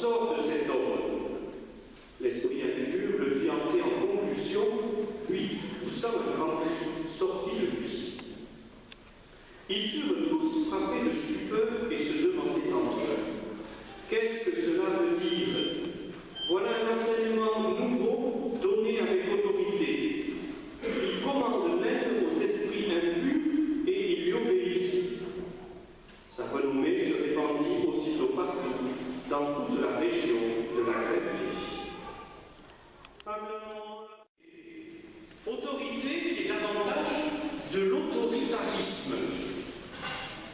sort de cet homme. L'esprit impur le fit entrer en convulsion, puis, poussant un grand cri, sortit de lui. Ils furent tous frappés de stupeur et se demandaient entre eux: qu'est-ce que cela veut dire? Voilà un enseignement nouveau donné avec autorité. Il commande même aux esprits impurs et ils lui obéissent. Sa renommée se répandit aussitôt partout, dans toute la région de la Grèce. Autorité qui est davantage de l'autoritarisme.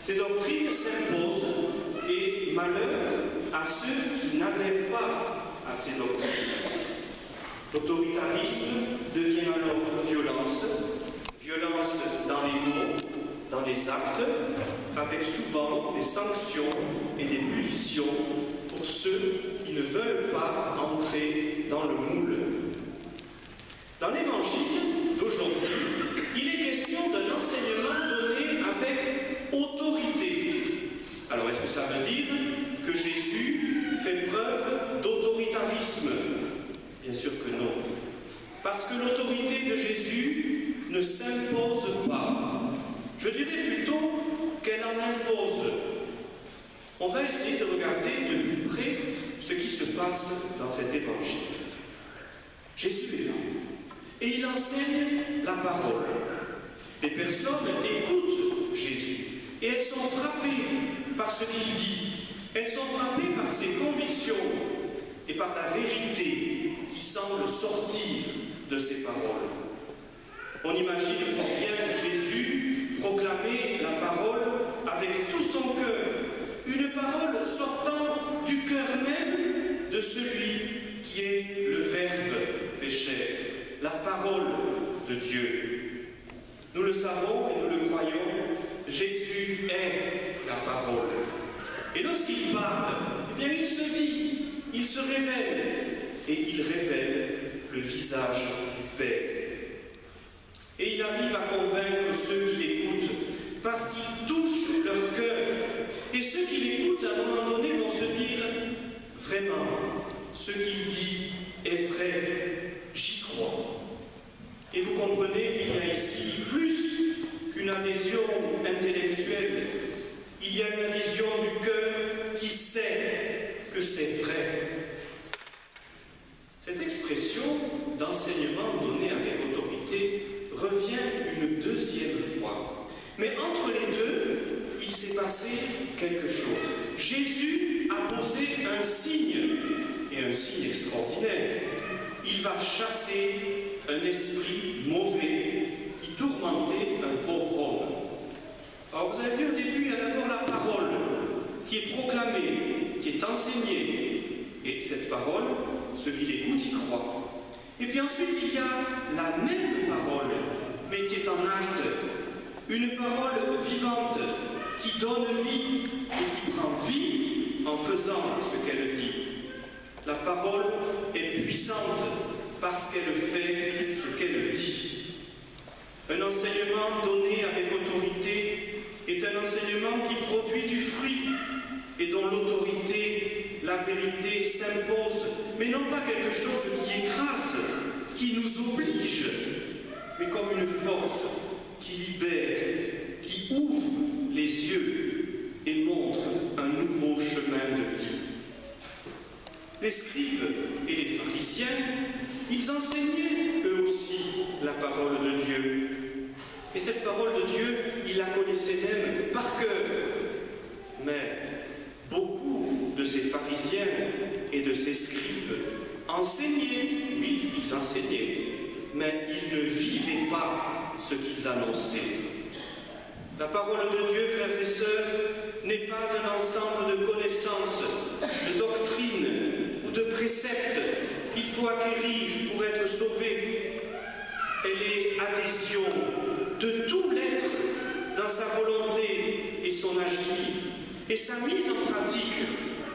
Ces doctrines s'imposent et malheur à ceux qui n'adhèrent pas à ces doctrines. L'autoritarisme devient alors violence, violence dans les mots, dans les actes, avec souvent des sanctions et des punitions pour ceux qui ne veulent pas entrer dans le moule. Dans l'évangile d'aujourd'hui, il est question d'un enseignement donné avec autorité. Alors, est-ce que ça veut dire que Jésus fait preuve d'autoritarisme? Bien sûr que non. Parce que l'autorité de Jésus ne s'impose pas. Je dirais plutôt qu'elle en impose. On va essayer de regarder de plus près ce qui se passe dans cet évangile. Jésus est là et il enseigne la parole. Les personnes écoutent Jésus et elles sont frappées par ce qu'il dit. Elles sont frappées par ses convictions et par la vérité qui semble sortir de ses paroles. On imagine fort bien Jésus proclamer la parole avec tout son cœur, une parole sortant du cœur même de celui qui est le Verbe fait chair, la parole de Dieu. Nous le savons et nous le croyons, Jésus est la parole. Et lorsqu'il parle, eh bien il se dit, il se révèle, et il révèle le visage du Père. Et il arrive à convaincre ceux qui l'écoutent, parce qu'il touche leur cœur. Et ceux qui l'écoutent, à un moment donné, vont se dire, vraiment, ce qu'il dit est vrai, j'y crois. Et vous comprenez qu'il y a ici plus qu'une adhésion intellectuelle. Il y a une adhésion du cœur qui sait que c'est vrai. Cette expression d'enseignement donné avec autorité revient une deuxième fois. Mais entre les deux, il s'est passé quelque chose. Jésus a posé un signe, et un signe extraordinaire. Il va chasser un esprit mauvais qui tourmentait un pauvre homme. Alors vous avez vu au début, il y a d'abord la parole qui est proclamée, qui est enseignée. Et cette parole, ceux qui l'écoutent y croient. Et puis ensuite, il y a la même parole, mais qui est en acte. Une parole vivante qui donne vie et qui prend vie en faisant ce qu'elle dit. La parole est puissante parce qu'elle fait ce qu'elle dit. Un enseignement donné avec autorité est un enseignement qui produit du fruit et dont l'autorité, la vérité s'impose, mais non pas quelque chose qui écrase, qui nous oblige, mais comme une force qui libère, qui ouvre les yeux et montre un nouveau chemin de vie. Les scribes et les pharisiens, ils enseignaient eux aussi la parole de Dieu. Et cette parole de Dieu, ils la connaissaient même par cœur. Mais beaucoup de ces pharisiens et de ces scribes enseignaient, oui, ils enseignaient, mais ils ne vivaient pas ce qu'ils annonçaient. La parole de Dieu, frères et sœurs, n'est pas un ensemble de connaissances, de doctrines ou de préceptes qu'il faut acquérir pour être sauvé. Elle est adhésion de tout l'être dans sa volonté et son agir. Et sa mise en pratique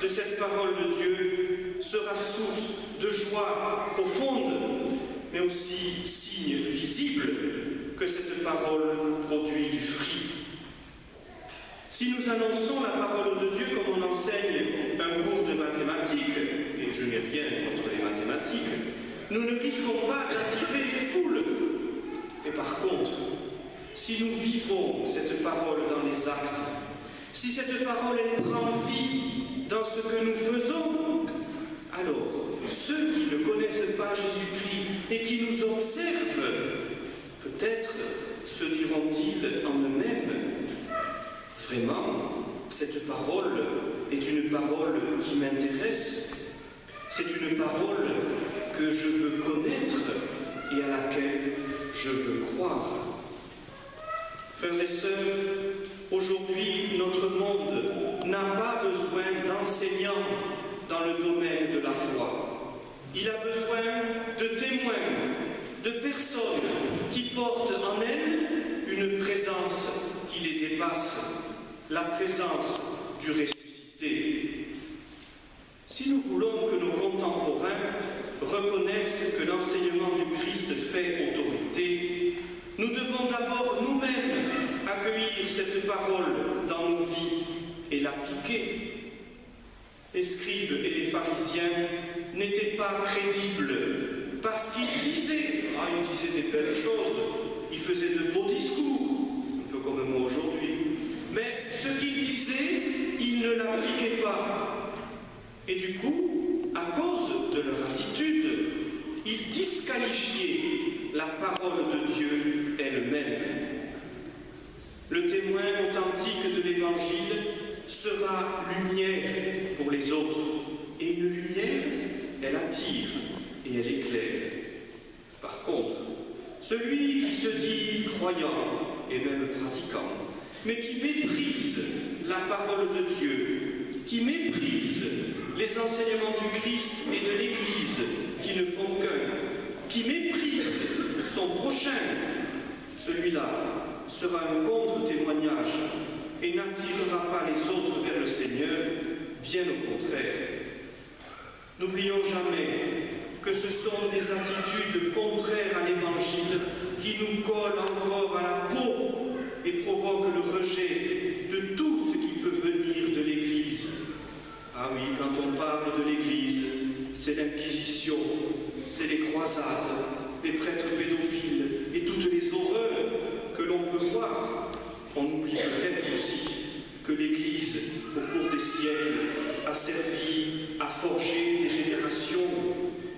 de cette parole de Dieu sera source de joie profonde, mais aussi signe visible que cette parole produit du fruit. Si nous annonçons la parole de Dieu comme on enseigne un cours de mathématiques, parole est une parole qui m'intéresse. C'est une parole que je veux connaître et à laquelle je veux croire. Frères et sœurs, aujourd'hui, notre monde n'a pas besoin d'enseignants dans le domaine de la foi. Il a besoin de témoins, de personnes qui portent en elles une présence qui les dépasse, la présence du ressuscité. Si nous voulons que nos contemporains reconnaissent que l'enseignement du Christ fait autorité, nous devons d'abord nous-mêmes accueillir cette parole dans nos vies et l'appliquer. Les scribes et les pharisiens n'étaient pas crédibles parce qu'ils disaient, ils disaient des belles choses, ils faisaient de beaux discours, un peu comme moi aujourd'hui, mais ce qu'ils disaient, ils ne l'appliquaient pas. Et du coup, à cause de leur attitude, ils disqualifiaient la parole de Dieu elle-même. Le témoin authentique de l'Évangile sera lumière pour les autres. Et une lumière, elle attire et elle éclaire. Par contre, celui qui se dit croyant et même pratiquant, mais qui méprise la parole de Dieu, qui méprise les enseignements du Christ et de l'Église qui ne font qu'un, qui méprise son prochain, celui-là sera un contre-témoignage et n'attirera pas les autres vers le Seigneur, bien au contraire. N'oublions jamais que ce sont des attitudes contraires à l'Évangile qui nous collent encore à la peau et provoquent le rejet de tout ce qui peut venir de l'Église. Ah oui, quand on parle de l'Église, c'est l'Inquisition, c'est les croisades, les prêtres pédophiles et toutes les horreurs que l'on peut voir. On oublie peut-être aussi que l'Église, au cours des siècles, a servi à forger des générations,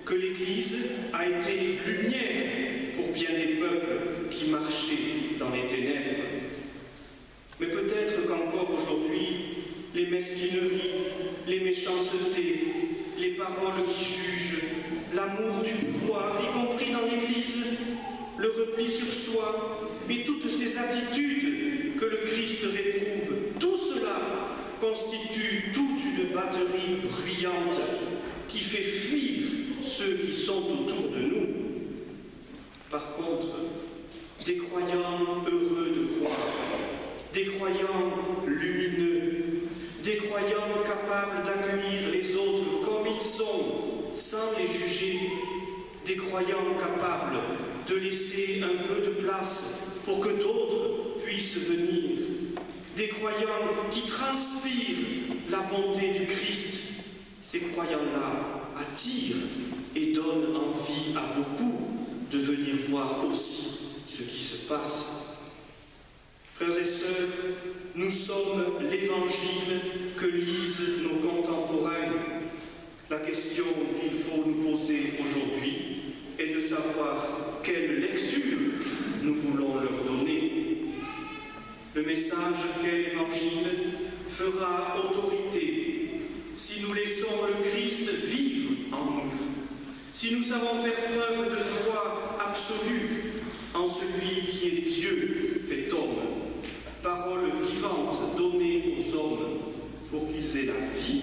que l'Église a été lumière pour bien des peuples qui marchaient dans les ténèbres. Mais peut-être qu'encore aujourd'hui, les mesquineries, les méchancetés, les paroles qui jugent, l'amour du pouvoir, y compris dans l'Église, le repli sur soi, et toutes ces attitudes que le Christ réprouve, tout cela constitue toute une batterie bruyante qui fait fuir ceux qui sont autour de nous. Par contre, des croyants heureux de croire, des croyants lumineux, des croyants capables d'accueillir les autres comme ils sont, sans les juger, des croyants capables de laisser un peu de place pour que d'autres puissent venir, des croyants qui transpirent la bonté du Christ. Ces croyants-là attirent et donnent envie à beaucoup de venir voir aussi ce qui se passe. Frères et sœurs, nous sommes l'Évangile que lisent nos contemporains. La question qu'il faut nous poser aujourd'hui est de savoir quelle lecture nous voulons leur donner. Le message qu'est l'Évangile fera autorité si nous laissons le Christ vivre en nous, si nous savons faire preuve de foi absolue en celui qui est Dieu fait homme, parole vivante donnée aux hommes pour qu'ils aient la vie